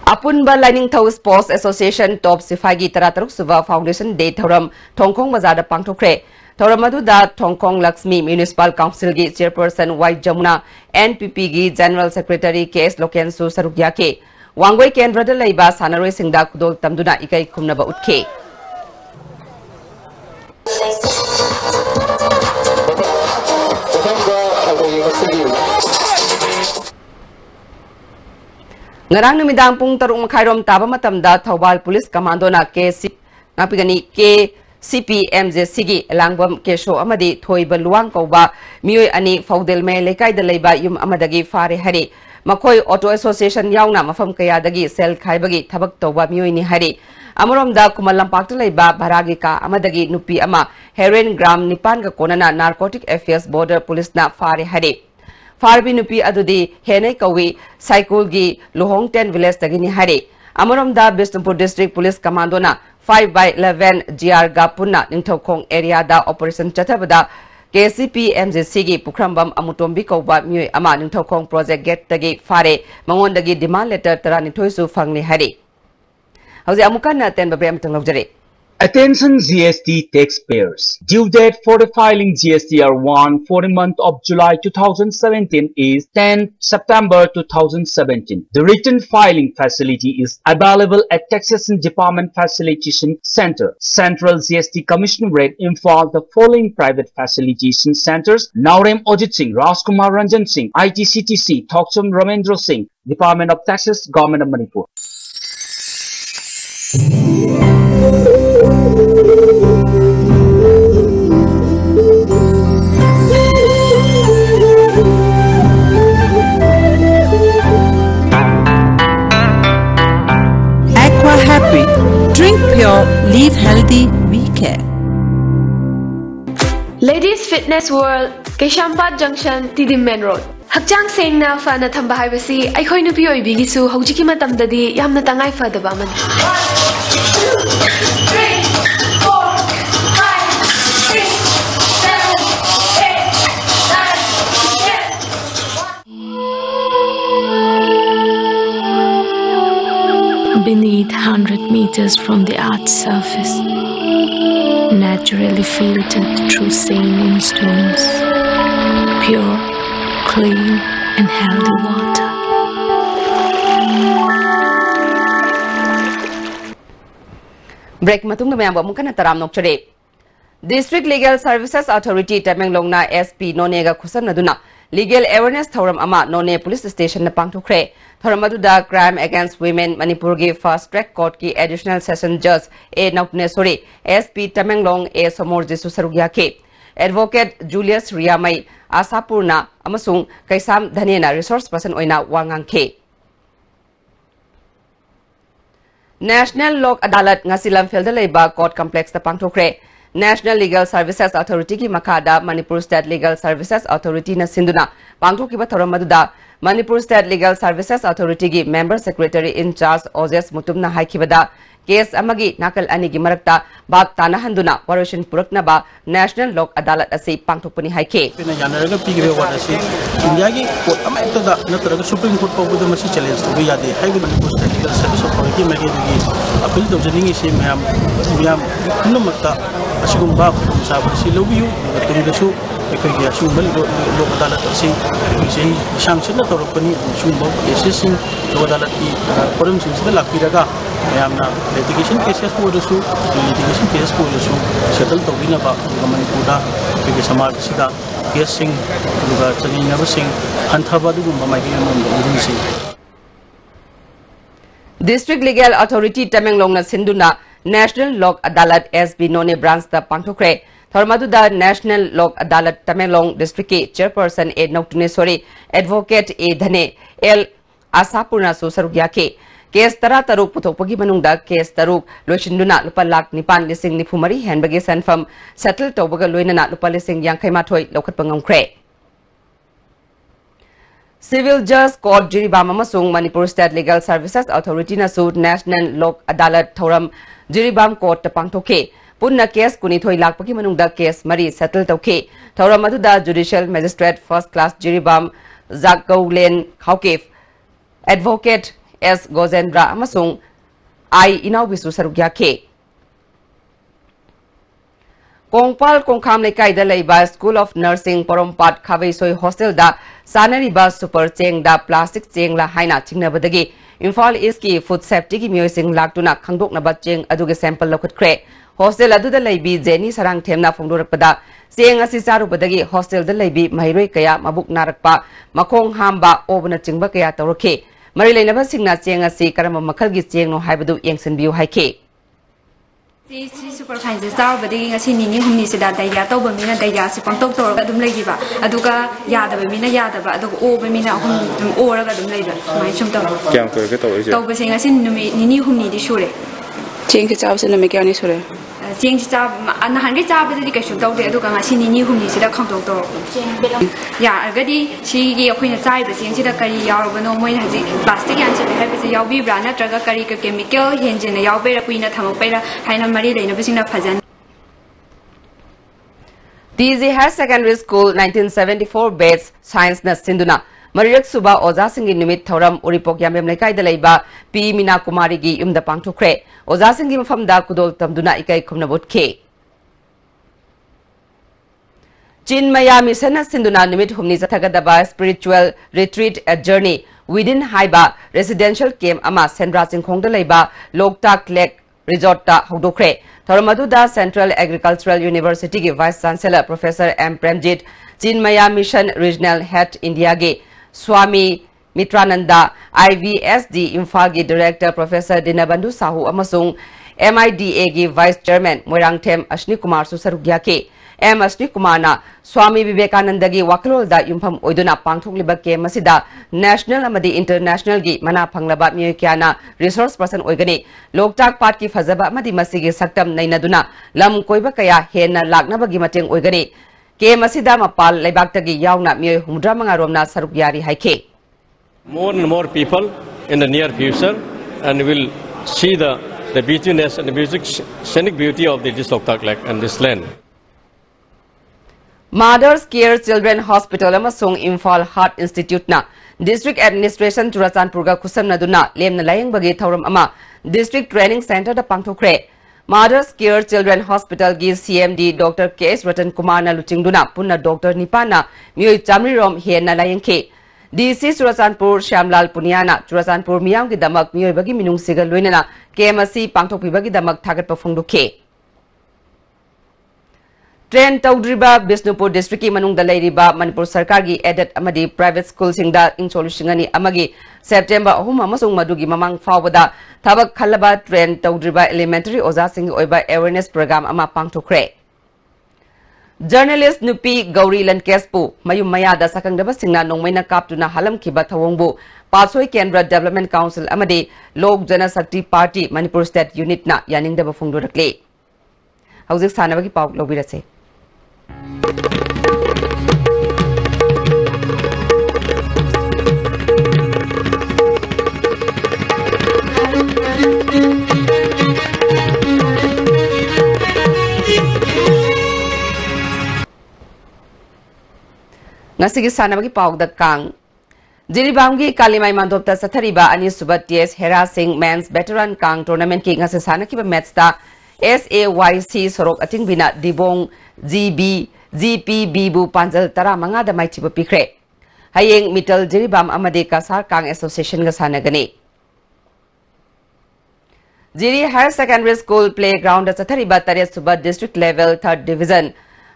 Apunba Lining Thau Sports Association Top Sifagi Tarataruk Suva Foundation Day Thoram Tongkong Bazada Pangtokre Thoram Aduda Tongkong Lakshmi Municipal Council Gi Chairperson White Jamuna NPP Gi General Secretary KS Lokensu Sarukyake Wangway Kendrada Laiba Sanaroi Singda Kudol Tamduna Ikai Kumnaba Utke Ngarang numidang pung tarung makairom taba matamda Thawbal Police Commando na KCPMJ Sigi Langbam Kesho Amadi Thoiba Luang Kauba Miyoy Ani Faudel Me Lekay Dalayba Yum Amadagi Fare Hari Makoy Auto Association Yauna Mafam Kayadagi Sel Kaibagi Tabak Toba Miyoy Ni Hari Amoramda Kumalampak Dalayba Baragika Amadagi Nupi Ama Heroin Gram Nipan Konana Narcotic Affairs Border Police na Fare Hari Farbi Nupi Adudi Hene Kawi Cycle Gi Luhong 10 Village Tagini Hari Amoramda Bisnupur District Police Commando na 5/11 GR Gapuna Ningthokong area da Operation Chatabada KCPMJ Gi Pukrambam Amutombi Kauba Myoy Ama Ningthokong Project Get Tagi Fare Mangondagi demand letter Tarani Toisu Fangni Hari Hauzi Amukana Ten Babam Tanglojare Attention GST taxpayers. Due date for the filing GST R1 for the month of July 2017 is 10 September 2017. The written filing facility is available at Taxation Department Facilitation Center, Central GST Commissionerate, Imphal. The following private facilitation centers: Naurem Ajit Singh, Rajkumar Ranjan Singh, ITCTC, Thoksum Ramendra Singh, Department of Taxes, Government of Manipur. Aqua Happy. Drink pure, live healthy, we care. Ladies Fitness World, Keshampat Junction, Tidim Main Road. Hakjang sengna fana thamba haibasi aikhoi nupi oibigisu haujiki matamdadi yamna tangai fadaba man. 100 meters from the Earth's surface, naturally filtered through saline stones, pure, clean and healthy water. Break matung na mayamba mungkin na taram nokchare. District Legal Services Authority Tamenglong na SP Nonega Kusan na duna Legal Awareness Thoram Ama None Police Station na pangtukre. Thoram aduda Crime Against Women Manipur gi Fast Track Court ki Additional Session Judge A Nauknesori SP Tamenglong A Somorji Susarugya ke Advocate Julius Riamai Asapurna amasung Kaisam Dhanena Resource Person oina wangang ke. National Lok Adalat ngasilam Field Labor Court Complex na pangtukre. National Legal Services Authority ki makada Manipur State Legal Services Authority na sinduna pangtukiba thoram maduda Manipur State Legal Services Authority ki Member Secretary in Charge Ozes Mutumna haikibada case amagi nakal ani gi marakta bab tanahanduna waroshin purakna ba National Lok Adalat asi pangtukpani haike pina yanaraga pigre wada si India gi court ama ekta da natraga Supreme Court pa buda masi challenge to yade haibu Manipur State Legal Services Authority magi gi appeal to janingi se mayam kunamakta asigumba sabar si lobiyu tungdasu ekoi ya sumbal lo adalat si sei sanction na torokani sumba cases lo adalat ki forum sin sida lakiraga mayamna litigation cases ko dasu litigation cases ko dasu settle to bina ba gamani puda ke samaj sida case sing luga chani na sing hanthaba du gumba mai non si District Legal Authority Tamenglong na sinduna National Lok Adalat SB None Branch da pangtukre. Thormaduda National Lok Adalat Tamenglong District ki Chairperson A Nauktunesori Advocate A Dhane L Asapurna Susarugya ke. Case tara taruk putokpagi manungda case taruk loishinduna lupa lak nipan lising nipumari henbagi sanfam settle tawbaga loinana lupa lising yang kaimathoy lokat pangamkre. Civil Judge Court Jiribam amasung Manipur State Legal Services Authority na su National Lok Adalat Thoram Jiribam Court ta pangthoke पुन्ना case कुनिथोई लाकपकी मनुंगदा case मरी settle तौखे थौरम अदुदा judicial magistrate first class Jiribam जाकौलेन खाउकेफ एडवोकेट एस गोजेंद्रा अमसुंग आई इनाउबिसु सरुक याखे कोंगपाल कोंखाम लेकाइदा लेबा स्कूल ऑफ नर्सिंग पोरोमपाट खावेसोई हॉस्टल दा सानरीबा सुपर चेंग दा प्लास्टिक चेंग ला हाइना चिंगनबदगी इम्फाल ईस्ट की फूड सेफ्टी की म्योइसिंग लाक्टुना खंगदोकनबा चेंग अदुगे सैंपल लौखटख्रे हॉस्टल अदुदा लेबी जेनी सरंग थेमना फोंदोरकपदा चेंग असि चारुबदगी हॉस्टल दा लेबी महिरोई कया मबुक नारकपा मखोंग हामबा ओबना चिंगबा कया तौरखे मरी लेनबा सिंगना चेंग असि करम मखलगी चेंग नो हाइबदु येंगसनबियु हाइखे सुपरफाइन से चाबदी निनी हमनी से दैया तब मीना दैया से पंतोक तौर लेगा यादव मीना यादव ओब मीना ओरगा सुमाय सूम तब निनी हमनी सूरे चेंग चाब से नमे क्या सूरे चेंग चाब नहानगे चाबदी कई तौदे निनी हमनी से खादोक तौर यारगदी चाइब चेंग कई याबनो मोई हजी प्लास्टिक याबीब्रा नत्रगा कई केमिकल हेंजन याबेरा कुना थमपेरा है मरी लेना फजन TZ Higher Secondary School 1974 Batch Science na Sinduna Mariyak Suba Oza Singi Numit Thoram Uripok Yamem Lekai da Leiba P Mina Kumari gi Yumda Pangthokre Oza Singi Mafamda Kudol Tamduna Ikai Khumnabot Ke Chin Maya Misana Sinduna Numit Humni Zathagadaba Spiritual Retreat at Journey Within Haiba Residential Camp Ama Sendra Singkhong da Leiba Loktak Lake Resort ta Hogdokre Thoramaduda Central Agricultural University ki Vice Chancellor Professor M. Premjit, Chinmaya Mission Regional Head India ki Swami Mitrananda, IVSD Imphal ki Director Professor Dinabandhu Sahu amasung MIDA ki Vice Chairman Moirangthem Ashni Kumar Susarugya ki M. Ashni Kumar na Swami Vivekananda ki Wakalol da Yumpham Oiduna Pangthokliba ke masida National amadi International ki Mana Phanglaba Mioy Kyana Resource Person Oigani Loktak Pat ki Fazaba amadi masigi Saktam Nainaduna Lam Koiba Kaya Hena Lagnaba ki Mateng Oigani ke masida Mapal Leibaktagi Yauna Mioy Humdra Mangaromna Sarukyari Haike. More and more people in the near future and will see the beautiness and the scenic beauty of this Loktak Lake and this land. Mother's Care Children Hospital amasung Imphal Heart Institute na District Administration Churachandpurga Khusamnaduna lemna layingbagi thauram ama District Training Center da pangthokre Mother's Care Children Hospital gi CMD Dr. K.S. Ratan Kumar na luchingduna punna Dr. Nipana Myoy Chamrirom he na layingke DC Churachandpur Shyamlal Puniana Churachandpur miyam gi damak myoy bagi minung sigal loinana KMC pangthokpi bagi damak thagat pafungdukhe Train Taudriba Bisnupur District Manungda Leiriba Manipur Sarkar gi aided amadi private school singda insolishingani amagi September 3 amasung madugi mamang fawada thabak khalaba Train Taudriba Elementary Oza Singh oiba awareness program ama pangthokre Journalist Nupi Gauri Lankespu Mayum Mayada Sakangdaba Singna Nongmaina Kaptuna Halam Kiba Thawongbu Pasoi Kendra Development Council amadi Lok Jana Shakti Party Manipur State Unit na yaningdaba phungdorakle Hauzik sanabagi pau lobirase Ngasigi sanabagi pau da kang Jiribamgi Kalimai Mandopta Sathariba Anisuba TS Hera Singh Men's Veteran Kang Tournament ki ngase sanakiba match ta SAYC Sorok Ating Bina Dibong GB GPB Bu Panjal Tara Manga da Maichiba Pikre Hayeng Mital Jiribam Amade Kasar Kang Association ga sanagani Jiri Higher Secondary School Playground da Sathariba Tare Suba District Level 3rd Division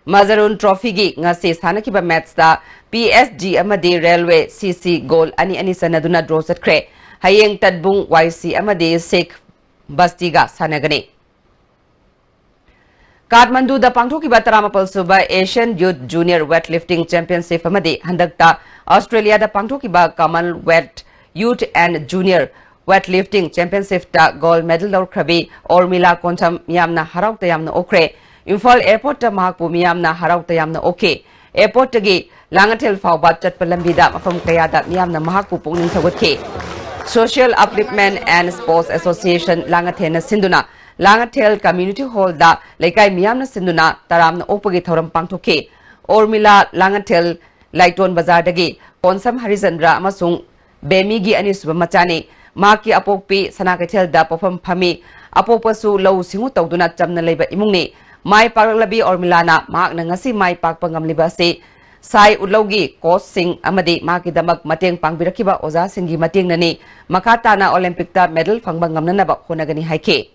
Mazarun Trophy gi ngase sanakiba match da PSG Amade Railway CC Goal ani sanaduna draw satkre Hayeng Tadbung YC Amade Sheikh Bastiga sanagani Kathmandu da pangthokiba taramapal suba Asian Youth Junior Weightlifting Championship amadi handakta Australia da pangthokiba Commonwealth Youth and Junior Weightlifting Championship ta gold medal lorkhrabi Ormila Koncham miyamna haraukta yamna okre Imphal Airport ta mahakpu miyamna haraukta yamna oke Airport tagi Langathel fawba chatpa lambida mafam kayada miyamna mahakpu pungning thawatke Social Upliftment and Sports Association Langathena Sinduna Langatel Community Hall da Laikai Miamna Sinduna Taram Opagi Thoram Pangtoke Ormila Langatel Laiton Bazar dagi Ponsam Harizandra Amasung Bemigi Anis Machani Maki Apokpi Sanakatel da Pofam Pami Apopasu Low Singu Toduna Jamna Labor Imuni Mai Paralabi Ormilana Mak Nangasi Mai Pak Pangam Libasi Sai Ulogi Kos Sing Amadi Maki Damak Mateng Pangbirakiba Oza Singi Mating Nani Makatana Olympic da medal Fangbangam Nanaba Honagani Haike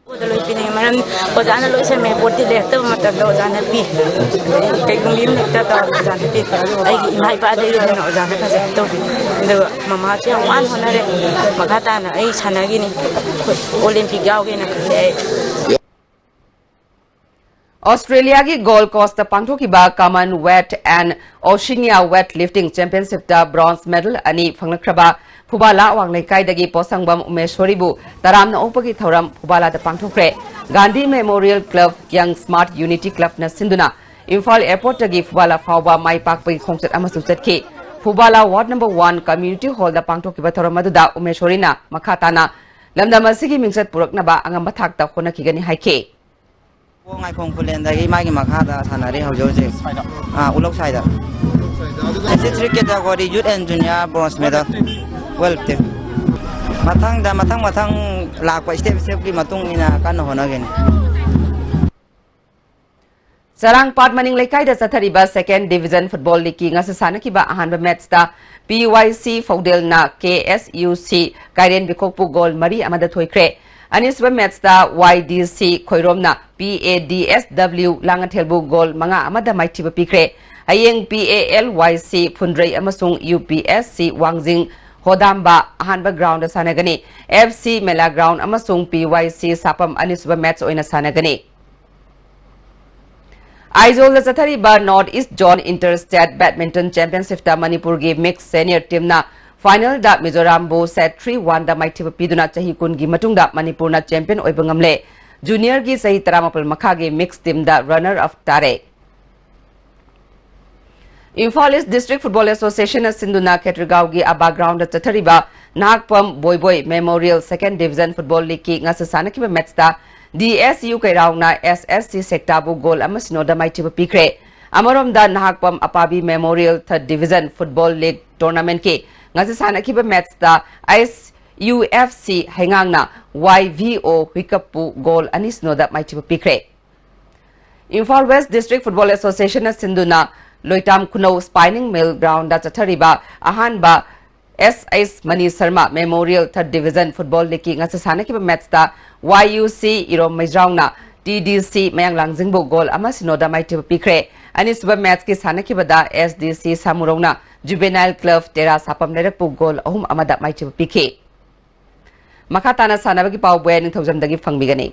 Loi pini maran ojana loi se me boti lehta mata do ojana pi kai gumim nekta ta ojana pi ai mai pa de no ojana ka se to bi de mama che wan honare makata na ai sanagi ni olympic yaw ge na ke Australia ki Gold Coast Pangthokiba Commonwealth and Oceania Weightlifting Championship da bronze medal ani phanglakraba Phubala Wanglaikai dagi Posangbam Umeshwaribu Taramna Opagi Thoram Phubala da Pangthokre Gandhi Memorial Club Young Smart Unity Club na Sinduna Imphal Airport dagi Phubala Phauba Mai Pakpai Khongchat amasu chatke Phubala Ward No. 1 Community Hall da Pangthokiba Thoramadu Umeshwarina Makatana Lamdamasigi Mingset Puraknaba Angamba Thakta Honakigani Haike Ngai khong pulen da gi magi makha da thanari haujo je ulok sai da District category youth and junior bronze medal well te matang lakwa step ki matung ina kan hona gen Sarang Pat Maning Laikai da Sathariba Second Division Football League ki ngasa sanakiba ahanba match da PYC Faudel na KSUC Kairen Bikokpu goal mari amada thoikre Anisba match da YDC Khoiromna PADSW Langathelbu goal manga amada maitiba pikre Ayeng PALYC Phundrei amasung UPSC Wangjing Hodamba ahanba ground da sanagani FC Mela ground amasung PYC Sapam anisba match oina sanagani Aizol da Sathariba North East Zone Interstate Badminton Championship da Manipur gi mixed senior team na Final da Mizoram bo set 3-1 da maitiba piduna chahi kun gi matungda Manipur na champion oiba ngamle junior gi sahi 30 makha gi mixed team da runner up tare Imphal East District Football Association na Sinduna Ketrigao gi aba ground da Chathariba Nagpam Boy Memorial Second Division Football League ki ngasasana ki match da DSU Kairao na SSC Sektabu goal amasino da maitiba pikre Amarom da Nagpam Apabi Memorial Third Division Football League Tournament ki ngasasana ki match da UFC Hengang na YVO Hikapu goal anisno da maitiba pikre Imphal West District Football Association na Sinduna Loitam Kuno Spinning Mill Ground da Chathariba Ahanba SS Mani Sharma Memorial Third Division Football League ngasasana ki match da YUC Irom Maizrauna TDC Mayang Langjingbo goal amasino da maitiba pikre anisba match ki sanaki bada SDC Samurona Juvenile Club Tera Sapam Nerakpu goal ahum amada maitiba pikhe Makatana sanabagi pawbwe ning thawjamdagi fangbigani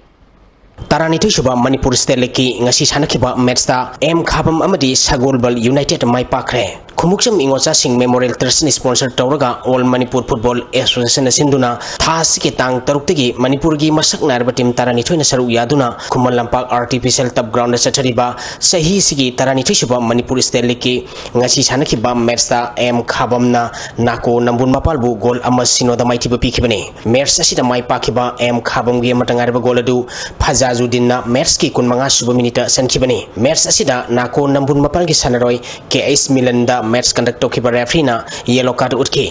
Taraniti Shuba Manipur State League ngasi sanakiba match da M Khabam amadi Sagolbal United Mai Pakre Khumuksam Ingocha Singh Memorial Trust ni sponsor tawraga All Manipur Football Association Sinduna thas ki tang taruktagi Manipur gi masak narba team Taranithoi na saru yaduna Khumal Lampak Artificial Turf Ground Chathariba sahi sigi Taranithoi Shuba Manipur State League ngasi sanakiba match da M Khabam na nako nambun mapalbu goal amasino da maitiba pikibani match asida mai pakiba M Khabam gi matangarba goal adu Fazazudin na match ki kunmanga suba minita sankibani match asida nako nambun mapal gi sanaroi KS Milan da match conduct tokiba referee na yellow card utki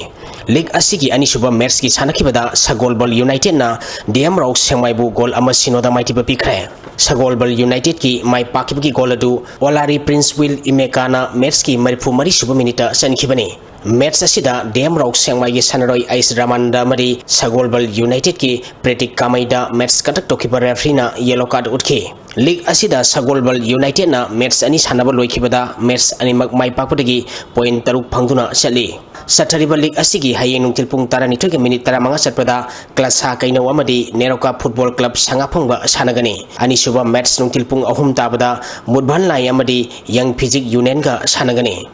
league asigi ani suba match ki sanakibada Sagolbal United na DM Rau Semaibu goal amasino da maitiba pikre Sagolbal United ki mai pakibagi goal adu Olari Prince Will Imekana match ki marifu mari suba minita sankibani match asida DM Rau Semai gi sanaroi Ais Ramanda mari Sagolbal United ki Pretik Kamaida match conduct tokiba referee na yellow card utki league asida Sagolbal United na match ani sanaba loikibada match ani mai pakpadagi point taruk phangduna chali Sathariba league asigi hayeng nungtil pung 12 minute 15 satpada class ha kaino amadi Neroka Football Club sangapongba sanagani ani suba match nungtil pung 3 tabada Mudban Lai amadi Young Physic Union ga sanagani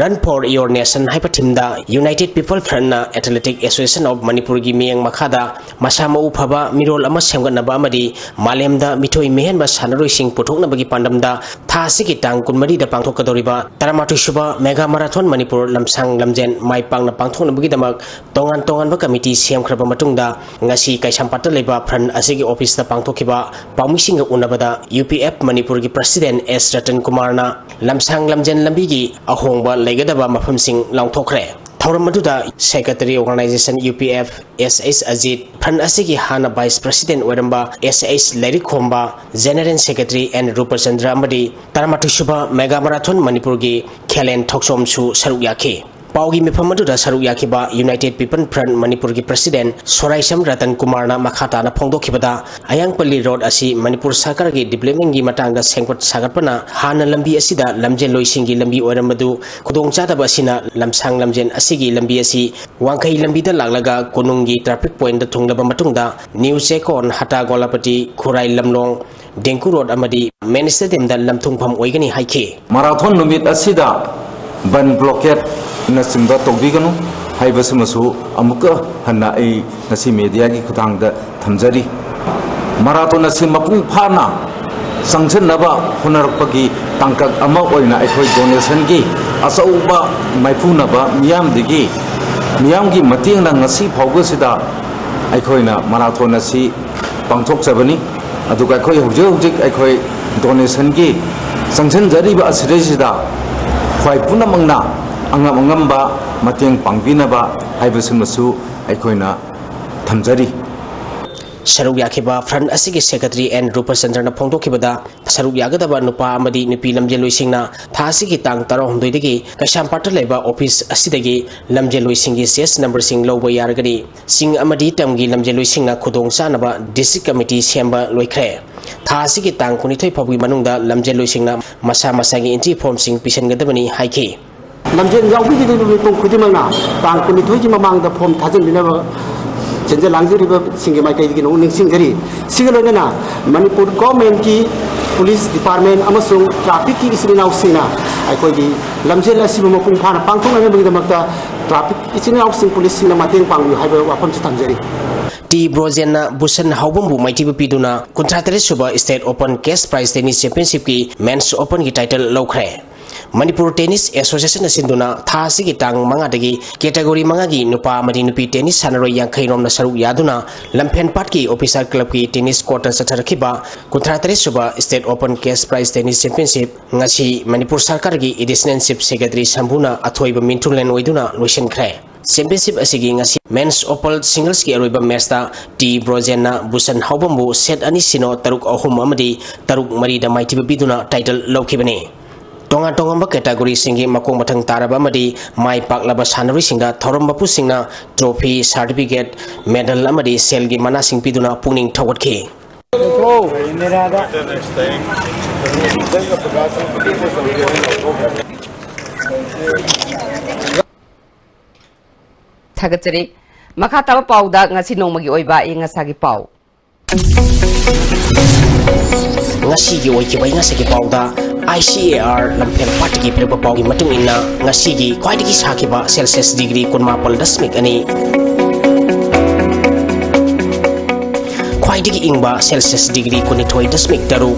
Run for Your Nation hyper team da United People Front na Athletic Association of Manipur gi miyang makhada masama uphaba mirol ama semganaba amadi malemda mitoi mehen ba sanaroi sing puthokna bagi pandamda thasi ki tang kunmari da pangthokadoriba taramatu shuba mega marathon Manipur lamsang lamjen mai pangna pangthokna bagi damak tongan ba committee semkhraba matungda ngasi kaisampata leba front asigi office da pangthokiba pamising unabada UPF Manipur gi president S Ratan Kumar na lamsang lamjen lambi gi ahongba legadaba mafam sing langthokre thauram aduda secretary organization UPF SS Ajit Phan asigi hana vice president oiramba SS Leri Khomba general secretary and Rupachandra amadi taramatu shuba mega marathon Manipur gi khelen thoksom su saruk yakhi Paugi Mipamaduda Saruk Yakiba United People Front Manipur gi President Soraisam Ratan Kumar na makhata na phongdokibada Ayangpalli Road asi Manipur Sarkar gi development gi matangda sengkot sagatpana hana lambi asida lamjen loisingi lambi oiramadu khudongchada basina lamsang lamjen asigi lambi asi wangkai lambi da laglaga konungi traffic point da thunglaba matungda New Chekon Hata Golapati Khurai Lamlong Dengku Road amadi main stadium da lamthungpham oigani haike Marathon numit asida ban blockade na simba togdiganu haibasamasu amuka hanna ai nasi media gi khutangda thamjari marathon asim mapung phana sangchen naba honarpagi tangkak ama oina akhoi donation gi asauba maifuna ba miyam digi miyam gi mating na ngasi phawga sida aikhoina marathon asi pangthok chabani aduga khoi hujik aikhoi donation gi sangchen jari ba asire sida khoi punamangna angam ba mateng pangbina ba haibasamasu aikhoina thamjari Saruk Yakiba Front asigi secretary and Rupachandra na phongdokibada saruk yagadaba nupa amadi nupi lamjen loisingna thasigi tang 12 dagi Kaisampata leba office asidagi lamjen loisingi CS number sing loba yaragadi sing amadi tamgi lamjen loisingna khudong sanaba district committee semba loikhre thasigi tang 19 phabi manungda lamjen loisingna masa masagi entry form sing pisangadabani haiki lamjen yawbi gi ni pong khudimangna tang 19 ji mamangda form thajinbinaba Jenja langsung riba singgih mereka ini nung singgiri. Singgih na Manipur government ki police department amasung traffic ki isini nausina. Aku di lamjen lah si memukung pana pangtung na begitu makta traffic isini nausing police sina mating pangyu hai wapam cutam jari. Di Brozena Busan Haubambu Mighty Biduna Kontratari Suba State Open Case Prize Tennis Championship ki Men's Open ki title Lokre. Manipur Tennis Association na sinduna thasi ki tang manga dagi category manga gi nupa amadi nupi tennis sanaroi yangkhai rom na saruk yaduna lampen pat ki officer club ki tennis court satharakhiba Kontratari Suba State Open Case Prize Tennis Championship ngasi Manipur Sarkar gi additional chief secretary Sambuna athoiba mintulen oiduna loisenkhre Championship asigi ngasi men's opal singles ki aroiba match ta T Brozena Busan Haubambu set ani sino taruk ahum amadi taruk mari da maiti biduna title lokibani Tonga category singi makong matang taraba amadi mai paklaba sanari singa thorom bapu singna trophy certificate medal amadi selgi mana sing piduna pungning thawatki Thagachari makhataba pauda ngasi nongmagi oiba ingasagi pau ngasi gi oikibai ngasi gi pauda ICAR lampen patigi prepa paugi matung inna ngasi gi kwaidigi sakiba Celsius degree kunmapal dasmik ani kwaidigi ingba Celsius degree kunithoi dasmik taru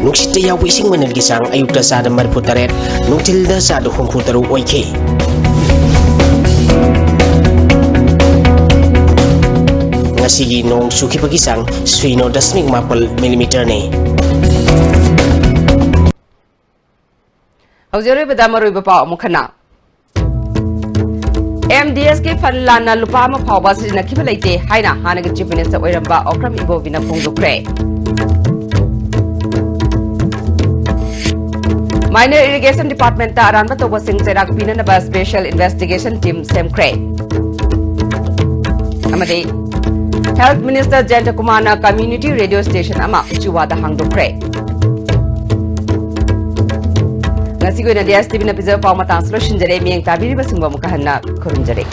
nuksita yawi ising manil gisang ayukta sada marputaret nuktilda sada humputaru oike Sigi nong suki pagisang suino dasmik mapal millimeter ni. Aujari bedamari bapa mukana. MDS ke fanlana lupa ma phawba sina kibalaite haina hana ke chief minister oiramba okram ibo bina phongdokre. Minor Irrigation Department ta aranba toba sing cherak pinanaba special investigation team semkre. Amade Health Minister Jayanta Kumana Community Radio Station ama Chiwada Hangdokre. Ngasi ko na DSTV na pizza pa matang solution jare miyang tabiri basing ba mukahan na kurun jare.